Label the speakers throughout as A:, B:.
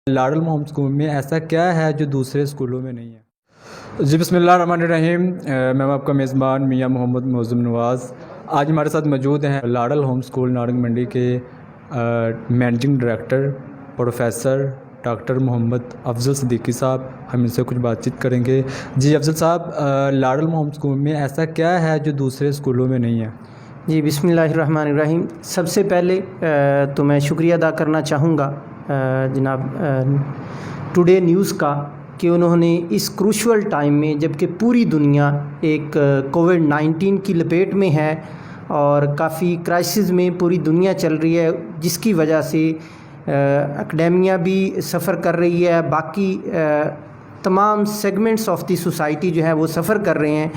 A: لاڈل home school میں ایسا کیا ہے جو دوسرے اسکولوں میں نہیں ہے؟ جی بسم اللہ الرحمن الرحیم، میں آپ کا میزبان میاں محمد معظم نواز۔ آج ہمارے ساتھ موجود ہیں لاڈل ہوم اسکول نارنگ منڈی کے مینیجنگ ڈائریکٹر پروفیسر ڈاکٹر محمد افضل صدیقی صاحب۔ ہم ان سے کچھ بات چیت کریں گے۔ جی افضل صاحب، لاڈل ہوم اسکول میں ایسا کیا ہے جو دوسرے اسکولوں میں نہیں ہے؟
B: جی بسم اللہ الرحمن الرحیم۔ سب سے پہلے تو میں شکریہ ادا کرنا چاہوں گا جناب ٹوڈے نیوز کا کہ انہوں نے اس کروشل ٹائم میں، جب کہ پوری دنیا ایک کووڈ-19 کی لپیٹ میں ہے اور کافی کرائسس میں پوری دنیا چل رہی ہے، جس کی وجہ سے اکیڈیمیا بھی سفر کر رہی ہے، باقی تمام سیگمنٹس آف دی سوسائٹی جو ہے وہ سفر کر رہے ہیں،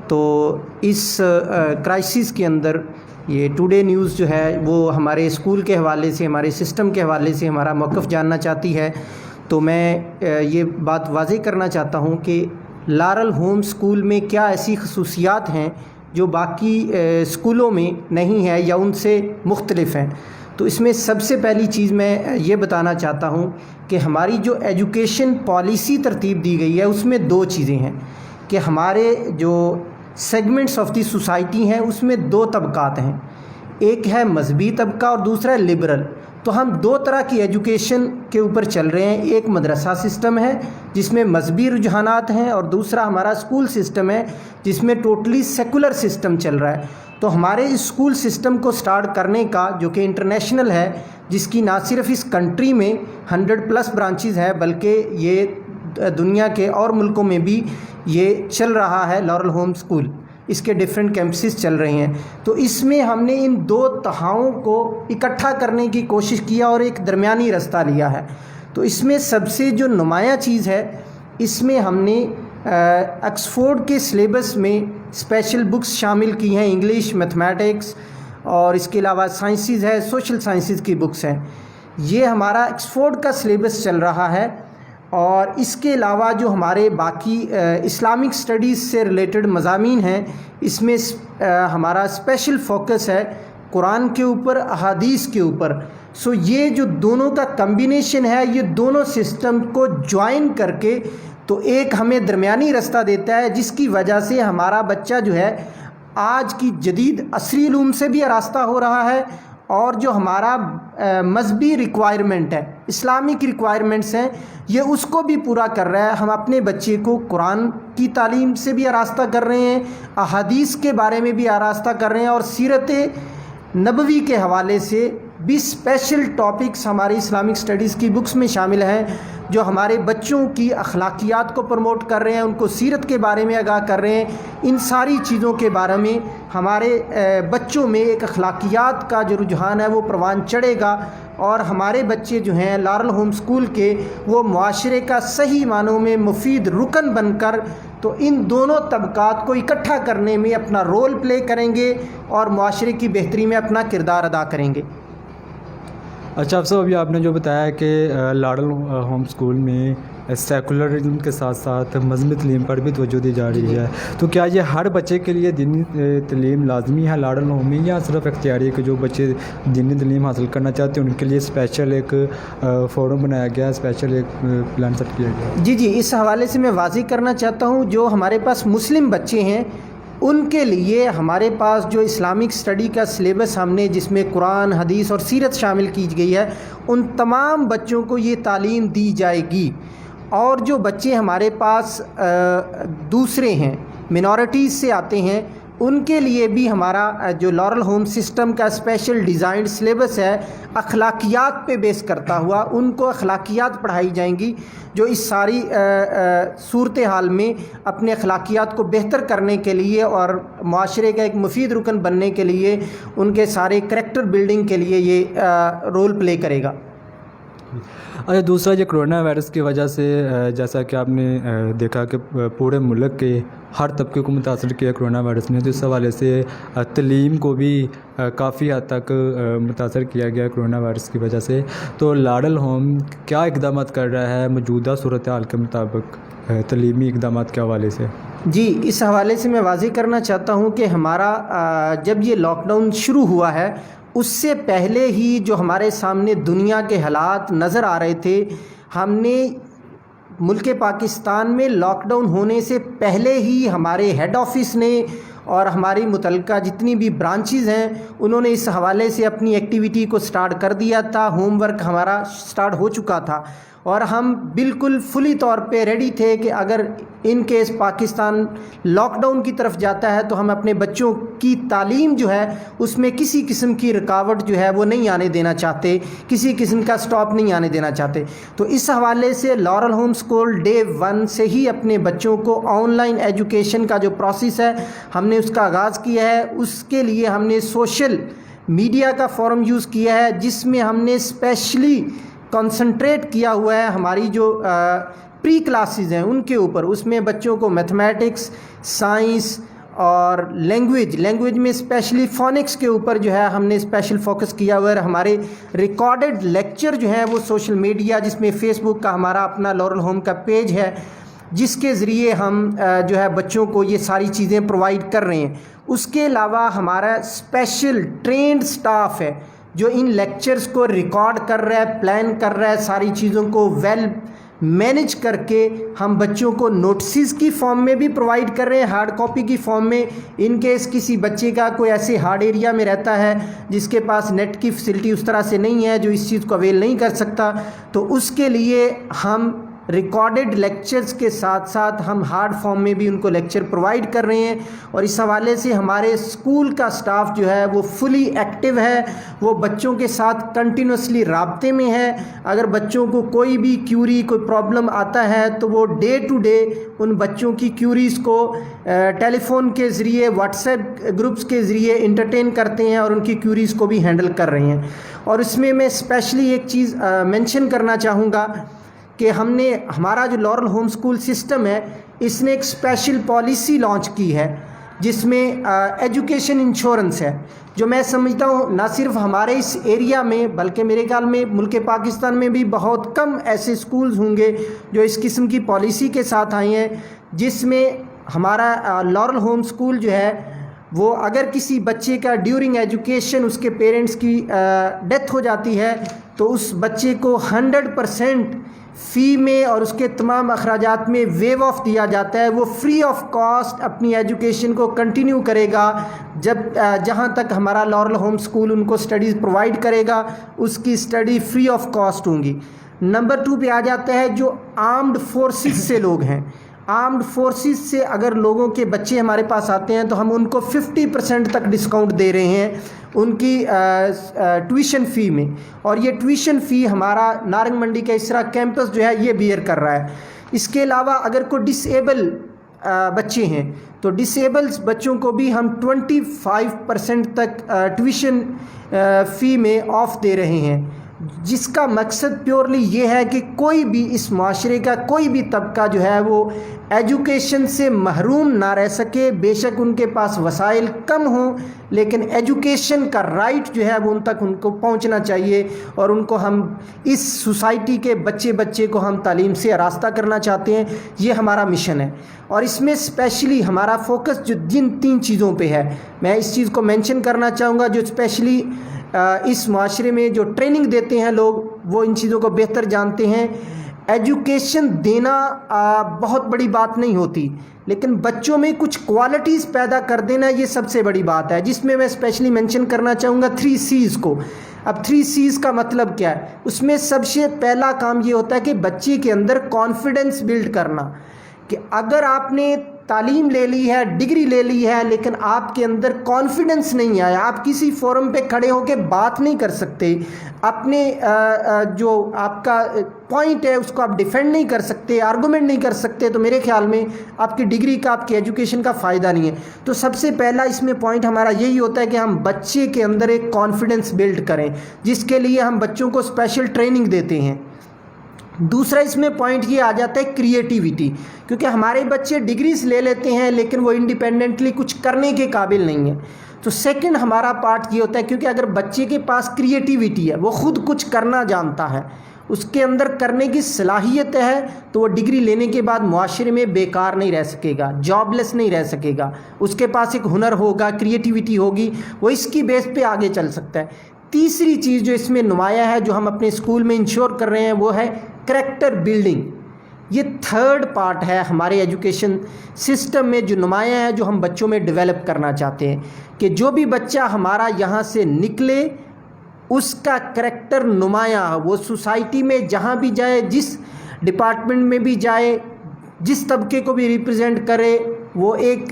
B: تو اس کرائسس کے اندر یہ ٹوڈے نیوز جو ہے وہ ہمارے اسکول کے حوالے سے، ہمارے سسٹم کے حوالے سے ہمارا موقف جاننا چاہتی ہے۔ تو میں یہ بات واضح کرنا چاہتا ہوں کہ لاڈل ہوم اسکول میں کیا ایسی خصوصیات ہیں جو باقی اسکولوں میں نہیں ہے یا ان سے مختلف ہیں۔ تو اس میں سب سے پہلی چیز میں یہ بتانا چاہتا ہوں کہ ہماری جو ایجوکیشن پالیسی ترتیب دی گئی ہے اس میں دو چیزیں ہیں کہ ہمارے جو سیگمنٹس آف دی سوسائٹی ہیں اس میں دو طبقات ہیں، ایک ہے مذہبی طبقہ اور دوسرا ہے لبرل۔ تو ہم دو طرح کی ایجوکیشن کے اوپر چل رہے ہیں، ایک مدرسہ سسٹم ہے جس میں مذہبی رجحانات ہیں، اور دوسرا ہمارا اسکول سسٹم ہے جس میں ٹوٹلی سیکولر سسٹم چل رہا ہے۔ تو ہمارے اسکول سسٹم کو سٹارٹ کرنے کا، جو کہ انٹرنیشنل ہے، جس کی نہ صرف اس کنٹری میں 100+ برانچز ہے بلکہ یہ دنیا کے اور ملکوں میں بھی یہ چل رہا ہے، لاڈل ہوم اسکول، اس کے ڈیفرنٹ کیمپسز چل رہے ہیں۔ تو اس میں ہم نے ان دو تہاؤں کو اکٹھا کرنے کی کوشش کیا اور ایک درمیانی رستہ لیا ہے۔ تو اس میں سب سے جو نمایاں چیز ہے، اس میں ہم نے آکسفورڈ کے سلیبس میں اسپیشل بکس شامل کی ہیں، انگلش، میتھمیٹکس، اور اس کے علاوہ سائنسز ہے، سوشل سائنسز کی بکس ہیں۔ یہ ہمارا آکسفورڈ کا سلیبس چل رہا ہے، اور اس کے علاوہ جو ہمارے باقی اسلامک سٹڈیز سے ریلیٹڈ مضامین ہیں، اس میں ہمارا اسپیشل فوکس ہے قرآن کے اوپر، احادیث کے اوپر۔ سو یہ جو دونوں کا کمبینیشن ہے، یہ دونوں سسٹم کو جوائن کر کے تو ایک ہمیں درمیانی رستہ دیتا ہے، جس کی وجہ سے ہمارا بچہ جو ہے آج کی جدید عصری علوم سے بھی آراستہ ہو رہا ہے، اور جو ہمارا مذہبی ریکوائرمنٹ ہے، اسلامک ریکوائرمنٹس ہیں، یہ اس کو بھی پورا کر رہا ہے۔ ہم اپنے بچے کو قرآن کی تعلیم سے بھی آراستہ کر رہے ہیں، احادیث کے بارے میں بھی آراستہ کر رہے ہیں، اور سیرت نبوی کے حوالے سے بھی اسپیشل ٹاپکس ہماری اسلامک سٹڈیز کی بکس میں شامل ہیں، جو ہمارے بچوں کی اخلاقیات کو پروموٹ کر رہے ہیں، ان کو سیرت کے بارے میں آگاہ کر رہے ہیں۔ ان ساری چیزوں کے بارے میں ہمارے بچوں میں ایک اخلاقیات کا جو رجحان ہے وہ پروان چڑھے گا، اور ہمارے بچے جو ہیں لاڈل ہوم اسکول کے، وہ معاشرے کا صحیح معنوں میں مفید رکن بن کر تو ان دونوں طبقات کو اکٹھا کرنے میں اپنا رول پلے کریں گے اور معاشرے کی بہتری میں اپنا کردار ادا کریں گے۔
A: اچھا افسر، ابھی آپ نے جو بتایا کہ لاڈل ہوم اسکول میں سیکولرزم کے ساتھ ساتھ مذہبی تعلیم پر بھی توجہ دی جا رہی ہے، تو کیا یہ ہر بچے کے لیے دینی تعلیم لازمی ہے لاڈل ہوم میں، یا صرف اختیاری ہے کہ جو بچے دینی تعلیم حاصل کرنا چاہتے ہیں ان کے لیے اسپیشل ایک فورم بنایا گیا ہے، اسپیشل ایک پلان سیٹ کیا گیا ہے؟
B: جی اس حوالے سے میں واضح کرنا چاہتا ہوں، جو ہمارے پاس مسلم بچے ہیں ان کے لیے ہمارے پاس جو اسلامک اسٹڈی کا سلیبس ہم نے، جس میں قرآن، حدیث اور سیرت شامل کی گئی ہے، ان تمام بچوں کو یہ تعلیم دی جائے گی۔ اور جو بچے ہمارے پاس دوسرے ہیں، منورٹیز سے آتے ہیں، ان کے لیے بھی ہمارا جو لاڈل ہوم سسٹم کا اسپیشل ڈیزائنڈ سلیبس ہے، اخلاقیات پہ بیس کرتا ہوا، ان کو اخلاقیات پڑھائی جائیں گی، جو اس ساری صورتحال میں اپنے اخلاقیات کو بہتر کرنے کے لیے اور معاشرے کا ایک مفید رکن بننے کے لیے، ان کے سارے کریکٹر بلڈنگ کے لیے یہ رول پلے کرے گا۔
A: اچھا، دوسرا یہ کرونا وائرس کی وجہ سے جیسا کہ آپ نے دیکھا کہ پورے ملک کے ہر طبقے کو متاثر کیا کرونا وائرس نے، تو اس حوالے سے تعلیم کو بھی کافی حد تک متاثر کیا گیا کرونا وائرس کی وجہ سے۔ تو لاڈل ہوم کیا اقدامات کر رہا ہے موجودہ صورتحال کے مطابق تعلیمی اقدامات کے حوالے سے؟
B: جی اس حوالے سے میں واضح کرنا چاہتا ہوں کہ ہمارا جب یہ لاک ڈاؤن شروع ہوا ہے، اس سے پہلے ہی جو ہمارے سامنے دنیا کے حالات نظر آ رہے تھے، ہم نے ملک پاکستان میں لاک ڈاؤن ہونے سے پہلے ہی ہمارے ہیڈ آفس نے اور ہماری متعلقہ جتنی بھی برانچز ہیں انہوں نے اس حوالے سے اپنی ایکٹیویٹی کو سٹارٹ کر دیا تھا. ہوم ورک ہمارا سٹارٹ ہو چکا تھا اور ہم بالکل فلی طور پہ ریڈی تھے کہ اگر in case Pakistan lockdown کی طرف جاتا ہے تو ہم اپنے بچوں کی تعلیم جو ہے اس میں کسی قسم کی رکاوٹ جو ہے وہ نہیں آنے دینا چاہتے, کسی قسم کا سٹاپ نہیں آنے دینا چاہتے. تو اس حوالے سے لارل ہوم اسکول ڈے 1 سے ہی اپنے بچوں کو آن لائن ایجوکیشن کا جو پروسیس ہے ہم نے اس کا آغاز کیا ہے. اس کے لیے ہم نے سوشل میڈیا کا فورم یوز کیا ہے جس میں ہم نے اسپیشلی کنسنٹریٹ کیا ہوا ہے ہماری جو پری کلاسز ہیں ان کے اوپر. اس میں بچوں کو میتھمیٹکس, سائنس اور لینگویج میں اسپیشلی فونکس کے اوپر جو ہے ہم نے اسپیشل فوکس کیا ہوا ہے. ہمارے ریکارڈڈ لیکچر جو ہیں وہ سوشل میڈیا, جس میں فیس بک کا ہمارا اپنا لارل ہوم کا پیج ہے جس کے ذریعے ہم جو ہے بچوں کو یہ ساری چیزیں پرووائڈ کر رہے ہیں. اس کے علاوہ ہمارا اسپیشل ٹرینڈ سٹاف ہے جو ان لیکچرز کو ریکارڈ کر رہا ہے, پلان کر رہا ہے, ساری چیزوں کو ویل مینج کر کے ہم بچوں کو نوٹسز کی فارم میں بھی پرووائڈ کر رہے ہیں, ہارڈ کاپی کی فارم میں. ان کیس کسی بچے کا کوئی ایسے ہارڈ ایریا میں رہتا ہے جس کے پاس نیٹ کی فیسلٹی اس طرح سے نہیں ہے, جو اس چیز کو اویل نہیں کر سکتا, تو اس کے لیے ہم ریکارڈڈ لیکچرز کے ساتھ ساتھ ہم ہارڈ فارم میں بھی ان کو لیکچر پرووائڈ کر رہے ہیں. اور اس حوالے سے ہمارے اسکول کا سٹاف جو ہے وہ فلی ایکٹیو ہے, وہ بچوں کے ساتھ کنٹینیوسلی رابطے میں ہے. اگر بچوں کو کوئی بھی کیوری, کوئی پرابلم آتا ہے تو وہ ڈے ٹو ڈے ان بچوں کی کیوریز کو ٹیلی فون کے ذریعے, واٹس ایپ گروپس کے ذریعے انٹرٹین کرتے ہیں اور ان کی کیوریز کو بھی ہینڈل کر رہے ہیں. اور اس میں اسپیشلی ایک چیز مینشن کرنا چاہوں گا کہ ہمارا جو لارل ہوم اسکول سسٹم ہے اس نے ایک اسپیشل پالیسی لانچ کی ہے جس میں ایجوکیشن انشورنس ہے, جو میں سمجھتا ہوں نہ صرف ہمارے اس ایریا میں بلکہ میرے خیال میں ملک پاکستان میں بھی بہت کم ایسے اسکولز ہوں گے جو اس قسم کی پالیسی کے ساتھ آئے ہیں, جس میں ہمارا لارل ہوم اسکول جو ہے وہ اگر کسی بچے کا ڈیورنگ ایجوکیشن اس کے پیرنٹس کی ڈیتھ ہو جاتی ہے تو اس بچے کو 100% فی میں اور اس کے تمام اخراجات میں ویو آف دیا جاتا ہے. وہ فری آف کاسٹ اپنی ایجوکیشن کو کنٹینیو کرے گا جہاں تک ہمارا لارل ہوم اسکول ان کو اسٹڈیز پرووائڈ کرے گا, اس کی اسٹڈی فری آف کاسٹ ہوں گی. نمبر 2 پہ آ جاتا ہے جو آرمڈ فورسز سے لوگ ہیں. آرمڈ فورسز سے اگر لوگوں کے بچے ہمارے پاس آتے ہیں تو ہم ان کو 50% تک ڈسکاؤنٹ دے رہے ہیں ان کی ٹیویشن فی میں, اور یہ ٹیویشن فی ہمارا نارنگ منڈی کا اسرا کیمپس جو ہے یہ بیئر کر رہا ہے. اس کے علاوہ اگر کوئی ڈسیبل بچے ہیں تو ڈسیبل بچوں کو بھی ہم 25% تک ٹیویشن فی میں آف دے رہے ہیں, جس کا مقصد پیورلی یہ ہے کہ کوئی بھی اس معاشرے کا کوئی بھی طبقہ جو ہے وہ ایجوکیشن سے محروم نہ رہ سکے. بے شک ان کے پاس وسائل کم ہوں لیکن ایجوکیشن کا رائٹ جو ہے وہ ان کو پہنچنا چاہیے, اور ان کو ہم اس سوسائٹی کے بچے کو ہم تعلیم سے آراستہ کرنا چاہتے ہیں. یہ ہمارا مشن ہے, اور اس میں اسپیشلی ہمارا فوکس جو جن 3 چیزوں پہ ہے میں اس چیز کو مینشن کرنا چاہوں گا, جو اسپیشلی اس معاشرے میں جو ٹریننگ دیتے ہیں لوگ وہ ان چیزوں کو بہتر جانتے ہیں. ایجوکیشن دینا بہت بڑی بات نہیں ہوتی, لیکن بچوں میں کچھ کوالٹیز پیدا کر دینا یہ سب سے بڑی بات ہے, جس میں اسپیشلی مینشن کرنا چاہوں گا 3 C's کو. اب 3 C's کا مطلب کیا ہے؟ اس میں سب سے پہلا کام یہ ہوتا ہے کہ بچے کے اندر کانفیڈنس بلڈ کرنا, کہ اگر آپ نے تعلیم لے لی ہے, ڈگری لے لی ہے, لیکن آپ کے اندر کانفیڈنس نہیں آیا, آپ کسی فورم پہ کھڑے ہو کے بات نہیں کر سکتے, اپنے جو آپ کا پوائنٹ ہے اس کو آپ ڈیفینڈ نہیں کر سکتے, آرگومنٹ نہیں کر سکتے, تو میرے خیال میں آپ کی ڈگری کا, آپ کی ایجوکیشن کا فائدہ نہیں ہے. تو سب سے پہلا اس میں پوائنٹ ہمارا یہی ہوتا ہے کہ ہم بچے کے اندر ایک کانفیڈنس بلڈ کریں, جس کے لیے ہم بچوں کو اسپیشل ٹریننگ دیتے ہیں. دوسرا اس میں پوائنٹ یہ آ جاتا ہے کریٹیوٹی, کیونکہ ہمارے بچے ڈگریز لے لیتے ہیں لیکن وہ انڈیپینڈنٹلی کچھ کرنے کے قابل نہیں ہیں. تو سیکنڈ ہمارا پارٹ یہ ہوتا ہے, کیونکہ اگر بچے کے پاس کریٹیوٹی ہے, وہ خود کچھ کرنا جانتا ہے, اس کے اندر کرنے کی صلاحیت ہے, تو وہ ڈگری لینے کے بعد معاشرے میں بیکار نہیں رہ سکے گا, جاب لیس نہیں رہ سکے گا. اس کے پاس ایک ہنر ہوگا, کریٹیوٹی ہوگی, وہ اس کی بیس پہ آگے چل سکتا ہے. تیسری چیز جو اس میں نمایاں ہے, جو ہم اپنے اسکول میں انشور کر رہے ہیں, وہ ہے کریکٹر بلڈنگ، یہ تھرڈ پارٹ ہے ہمارے ایجوکیشن سسٹم میں جو نمایاں ہے، جو ہم بچوں میں ڈیولپ کرنا چاہتے ہیں کہ جو بھی بچہ ہمارا یہاں سے نکلے اس کا کریکٹر نمایاں ہو، وہ سوسائٹی میں جہاں بھی جائے، جس ڈپارٹمنٹ میں بھی جائے، جس طبقے کو بھی ریپرزینٹ کرے، وہ ایک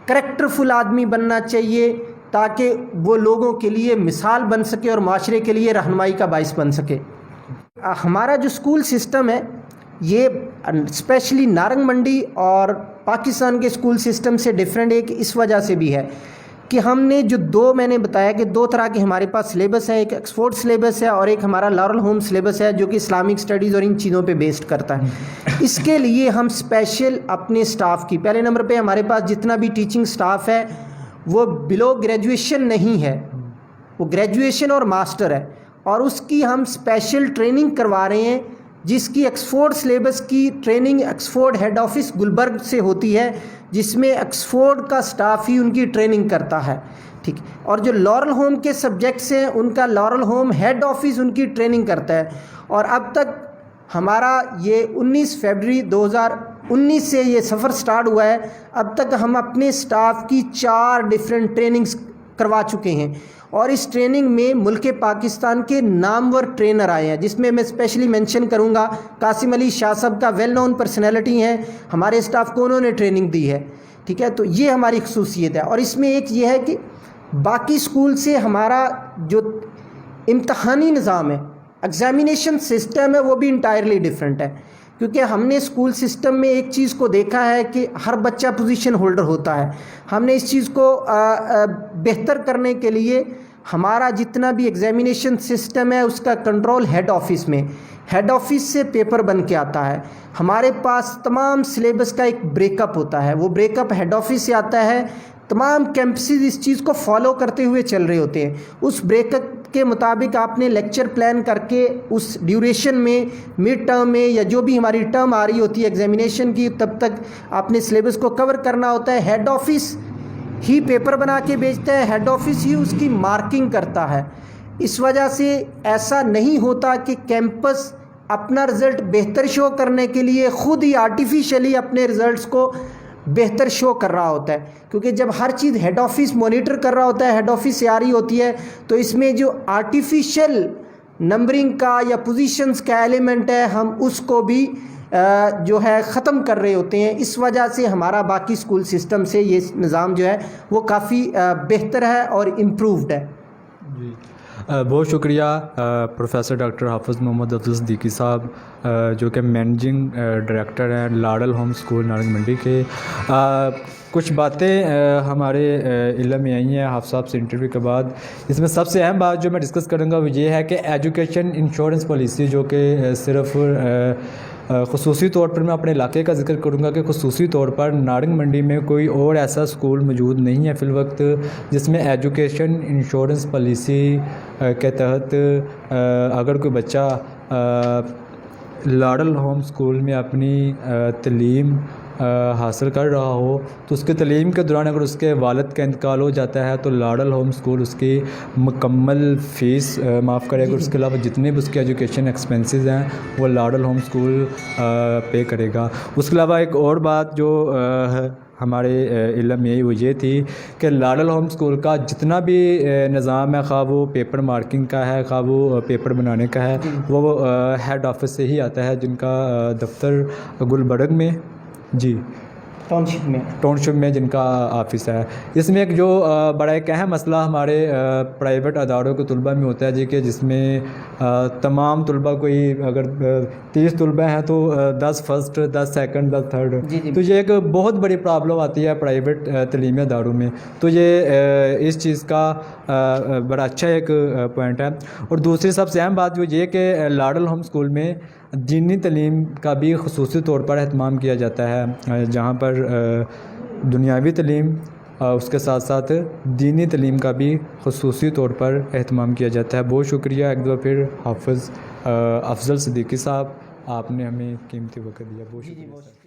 B: کریکٹرفل آدمی بننا چاہیے تاکہ وہ لوگوں کے لیے مثال بن سکے اور معاشرے کے لیے رہنمائی کا باعث بن سکے۔ ہمارا جو اسکول سسٹم ہے یہ اسپیشلی نارنگ منڈی اور پاکستان کے اسکول سسٹم سے ڈیفرنٹ ایک اس وجہ سے بھی ہے کہ ہم نے جو میں نے بتایا کہ دو طرح کے ہمارے پاس سلیبس ہے، ایک ایکسفورڈ سلیبس ہے اور ایک ہمارا لارل ہوم سلیبس ہے جو کہ اسلامک اسٹڈیز اور ان چیزوں پہ بیسڈ کرتا ہے۔ اس کے لیے ہم اسپیشل اپنے سٹاف کی، پہلے نمبر پہ ہمارے پاس جتنا بھی ٹیچنگ سٹاف ہے وہ بلو گریجویشن نہیں ہے، وہ گریجویشن اور ماسٹر ہے، اور اس کی ہم اسپیشل ٹریننگ کروا رہے ہیں جس کی ایکسفورڈ سلیبس کی ٹریننگ ایکسفورڈ ہیڈ آفس گلبرگ سے ہوتی ہے، جس میں ایکسفورڈ کا سٹاف ہی ان کی ٹریننگ کرتا ہے، ٹھیک۔ اور جو لارل ہوم کے سبجیکٹس ہیں ان کا لارل ہوم ہیڈ آفس ان کی ٹریننگ کرتا ہے، اور اب تک ہمارا یہ 19 فیبرری 2019 سے یہ سفر سٹارٹ ہوا ہے، اب تک ہم اپنے سٹاف کی 4 ڈیفرنٹ ٹریننگز کروا چکے ہیں، اور اس ٹریننگ میں ملک پاکستان کے نامور ٹرینر آئے ہیں، جس میں اسپیشلی مینشن کروں گا قاسم علی شاہ صاحب کا ویل نون پرسنالٹی ہیں، ہمارے اسٹاف کو انہوں نے ٹریننگ دی ہے، ٹھیک ہے۔ تو یہ ہماری خصوصیت ہے، اور اس میں ایک یہ ہے کہ باقی اسکول سے ہمارا جو امتحانی نظام ہے، ایگزامینیشن سسٹم ہے، وہ بھی انٹائرلی ڈیفرنٹ ہے، کیونکہ ہم نے اسکول سسٹم میں ایک چیز کو دیکھا ہے کہ ہر بچہ پوزیشن ہولڈر ہوتا ہے۔ ہم نے اس چیز کو بہتر کرنے کے لیے ہمارا جتنا بھی ایگزامینیشن سسٹم ہے اس کا کنٹرول ہیڈ آفس میں، ہیڈ آفس سے پیپر بن کے آتا ہے۔ ہمارے پاس تمام سلیبس کا ایک بریک اپ ہوتا ہے، وہ بریک اپ ہیڈ آفس سے آتا ہے، تمام کیمپسز اس چیز کو فالو کرتے ہوئے چل رہے ہوتے ہیں۔ اس بریک اپ کے مطابق آپ نے لیکچر پلان کر کے اس ڈیوریشن میں، مڈ ٹرم میں یا جو بھی ہماری ٹرم آ رہی ہوتی ہے ایگزامینیشن کی، تب تک آپ نے سلیبس کو کور کرنا ہوتا ہے۔ ہیڈ آفس ہی پیپر بنا کے بھیجتا ہے، ہیڈ آفس ہی اس کی مارکنگ کرتا ہے۔ اس وجہ سے ایسا نہیں ہوتا کہ کیمپس اپنا رزلٹ بہتر شو کرنے کے لیے خود ہی آرٹیفیشلی اپنے رزلٹس کو بہتر شو کر رہا ہوتا ہے، کیونکہ جب ہر چیز ہیڈ آفس مانیٹر کر رہا ہوتا ہے، ہیڈ آفس سے آ رہی ہوتی ہے، تو اس میں جو آرٹیفیشل نمبرنگ کا یا پوزیشنز کا ایلیمنٹ ہے ہم اس کو بھی جو ہے ختم کر رہے ہوتے ہیں۔ اس وجہ سے ہمارا باقی اسکول سسٹم سے یہ نظام جو ہے وہ کافی بہتر ہے اور امپرووڈ ہے۔
A: جی بہت شکریہ پروفیسر ڈاکٹر حافظ محمد افضل صدیقی صاحب، جو کہ مینیجنگ ڈائریکٹر ہیں لاڈل ہوم اسکول نارنگ منڈی کے۔ کچھ باتیں ہمارے علم میں آئی ہیں حافظ صاحب سے انٹرویو کے بعد۔ اس میں سب سے اہم بات جو میں ڈسکس کروں گا وہ یہ ہے کہ ایجوکیشن انشورنس پالیسی، جو کہ صرف خصوصی طور پر میں اپنے علاقے کا ذکر کروں گا کہ خصوصی طور پر نارنگ منڈی میں کوئی اور ایسا اسکول موجود نہیں ہے فی الوقت جس میں ایجوکیشن انشورنس پالیسی کے تحت اگر کوئی بچہ لاڈل ہوم اسکول میں اپنی تعلیم حاصل کر رہا ہو تو اس کے تعلیم کے دوران اگر اس کے والد کا انتقال ہو جاتا ہے تو لاڈل ہوم اسکول اس کی مکمل فیس معاف کرے گا، اس کے علاوہ جتنے بھی اس کے ایجوکیشن ایکسپنسز ہیں وہ لاڈل ہوم اسکول پے کرے گا۔ اس کے علاوہ ایک اور بات جو ہمارے علم میں وہ یہ تھی کہ لاڈل ہوم اسکول کا جتنا بھی نظام ہے، خواہ وہ پیپر مارکنگ کا ہے، خواہ وہ پیپر بنانے کا ہے، وہ ہیڈ آفس سے ہی آتا ہے، جن کا دفتر گلبرگ میں ٹاؤنشپ میں جن کا آفس ہے۔ اس میں ایک جو بڑا ایک اہم مسئلہ ہمارے پرائیویٹ اداروں کے طلباء میں ہوتا ہے جی کہ جس میں تمام طلباء کوئی اگر 30 طلباء ہیں تو 10 فرسٹ، 10 سیکنڈ، 10 تھرڈ، تو یہ ایک بہت بڑی پرابلم آتی ہے پرائیویٹ تعلیمی اداروں میں۔ تو یہ اس چیز کا بڑا اچھا ایک پوائنٹ ہے۔ اور دوسری سب سے اہم بات وہ یہ کہ لاڈل ہوم اسکول میں دینی تعلیم کا بھی خصوصی طور پر اہتمام کیا جاتا ہے، جہاں پر دنیاوی تعلیم اس کے ساتھ ساتھ دینی تعلیم کا بھی خصوصی طور پر اہتمام کیا جاتا ہے۔ بہت شکریہ ایک دفعہ پھر حافظ افضل صدیقی صاحب، آپ نے ہمیں قیمتی وقت دیا، بہت شکریہ۔